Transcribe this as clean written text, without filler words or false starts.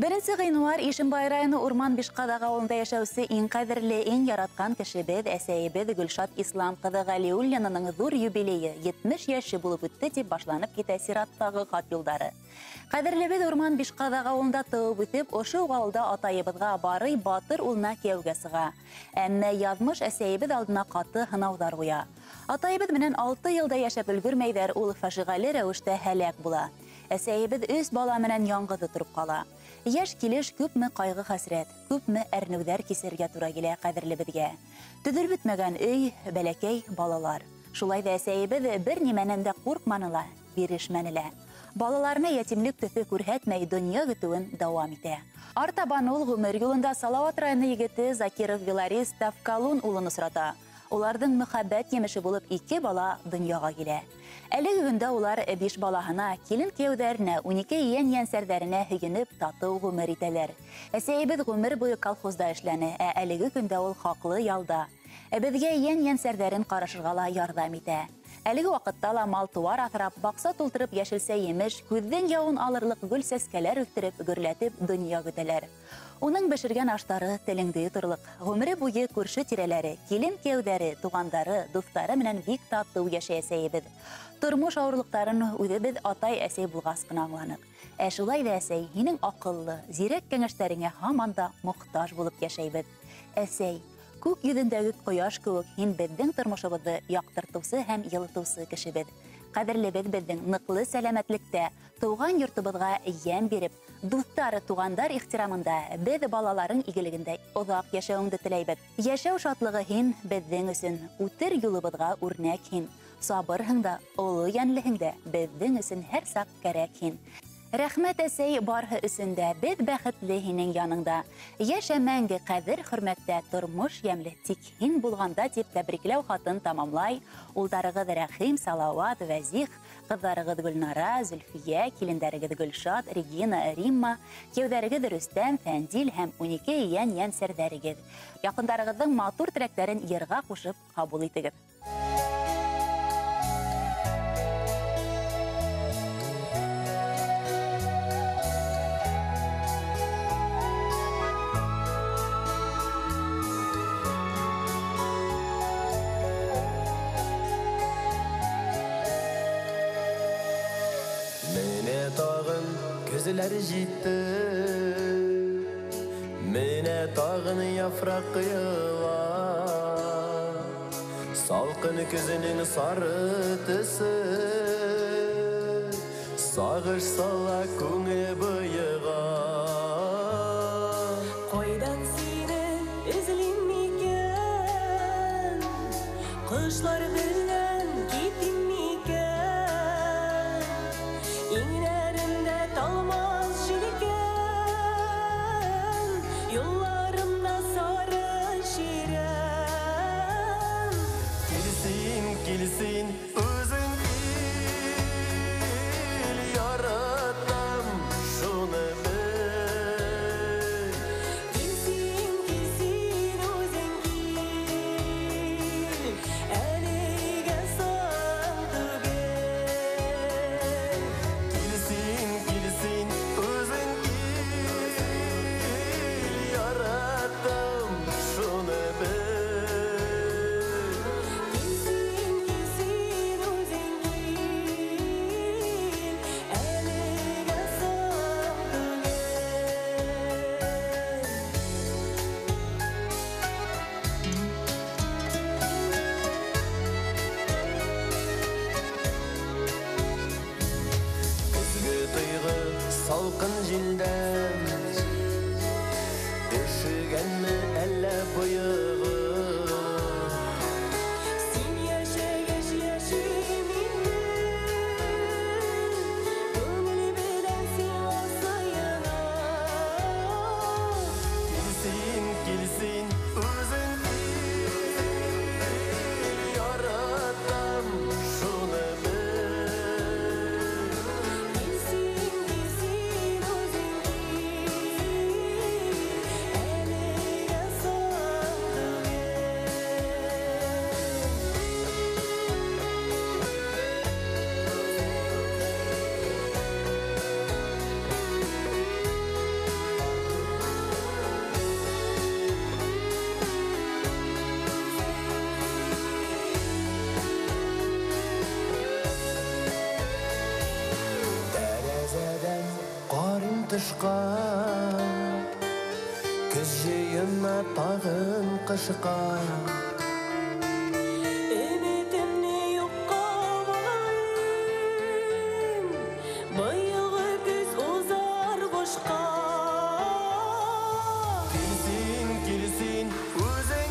Беренче гыйнвар Ишембай районы Урман Бишкадагы авылында яшәүче иң кадерле, иң яраткан кешебез әсәебез Гөлшат Ислам кызы Галиуллинаның зур юбилее 70 яше булып үтте дип башланып китә сираттагы хат юлдары. Кадерлебез Урман Бишкадагы авылында туып үтеп, ошо авылда атайыбызга Барый Батыр улына кияүгә сыга. Әмма язмыш әсәебез алдына каты һынаудар куя. Атайыбыз менән 6 елда яшәп өлгермәйдер, ул фажигали рәвештә һәлак була. Әсәебез үз бала менән яңгызы торып кала. Яш килеш күпме кайгы хәсрәт, күпме әрнүдәр кисергә туры килә кадерлебезгә. Төзел бетмәгән өй, бәләкәй балалар. Шулай да әсәебез бер нимәнән дә куркманылар, бирешмәнеләр. Балаларына ятимлек төҫө күрһәтмәй дөнья көтүен дәвам итә. Артабан ул гомер юлында Салават районы егете Закиров Беларис Тавкалун улын осрата. Уларның мөхәббәт емеше булып 2 бала дөньяга килә. Әлеге көндә улар 5 балаһына, килен кияүҙәренә, 12 ейән-ейәнсәрҙәренә һөйөнөп татыу ғүмер итәләр. Әсәйебеҙ ғүмер буйы колхозда эшләне, әлеге көндә ул хаҡлы ялда. Беҙгә ейән-ейәнсәрҙәрен ҡарашырға ла ярҙам итә. Әлеге ваҡытта ла мал-тыуар аҫрап, баҡса тултырып яшелсә емеш, күҙҙең яуын алырлыҡ гөл сәскәләр үҫтереп, гөрләтеп донъя көтәләр. Уның бешергән аштары телеңде йоторлыҡ. Ғүмере буйы күрше тирәләре, килен кейәүҙәре, туғандары, дуҫтары менән бик татыу йәшәй әсәйебеҙ. Тормош ауырлыҡтарын үҙебеҙ атай-әсәй булғас ҡына аңланыҡ. Шулай да әсәй, һинең аҡыллы, зирәк кәңәштәреңә һаман да мохтаж булып йәшәйбеҙ. Әсәй, күк йөҙөндәге ҡояш кеүек һин беҙҙең тормошобоҙҙо яҡтыртыусы һәм йылытыусы кешебеҙ. Ҡәҙерлебеҙ беҙҙең ныҡлы сәләмәтлектә, тыуған йортобоҙға йәм биреп, дуҫтар, туғандар ихтирамында, беҙ балаларың игелегендә оҙаҡ йәшәүеңде теләйбеҙ. Йәшәү шатлығы һин беҙҙең өсөн, үтер юлыбыҙға үрнәк һин. Сабырһың да, оло йәнлеһең дә, беҙҙең өсөн һәр саҡ кәрәк һин. Рәхмәт әсәй барһы өсөндә, беҙ бәхетле һинең яныңда. Йәшә мәңге ҡәҙер хөрмәттә, тормош йәмле тик һин булғанда тип тәбрикләү хатын тамамлай. Улдарығыҙ Рәхим, Салауат, Вәзих, ҡыҙҙарығыҙ Гөлнара, Зөлфиә, килендәрегеҙ Гөлшат, Регина, Римма, кейәүҙәрегеҙ Рөстәм, Фәнзил һәм 12 ейән-ейәнсәрҙәрегеҙ. Яҡындарығыҙҙың матур теләктәрен йырға ҡушып ҡабул итегеҙ. Күзләр җитте, менә тагын яфрак йыла. Салҡын көзөнөң сары төсө, сағыш сала күңел быйыға. Ҡайҙан сине эҙлим микән, ҡошлар белән китим микән, иңнәремдә талмас җилкән, юлларымда сары ширәм. Килсин, килсин, үзең кил, яратам шуны бел. Килсин, килсин, үзең кил, әлегә сан түгел. Килсин, килсин, үзең кил, яратам шуны бел. Килсин, килсин, үзең кил, әлегә сан түгел. Көзгө тойғы салқын жилдән, өшөгәнме әллә бұйығы. Син йәшәгәч яшим инде, күңел белән сиңа сыйына. Килсин, килсин, үзең кил, яратам шуны бел. Килсин, килсин, үзең кил, әлегә сан түгел. кушка Күз жыйына тагын кышка Үмітімні юққа бағайын Байығы күз озар қошқа Келсин, келсин, өзің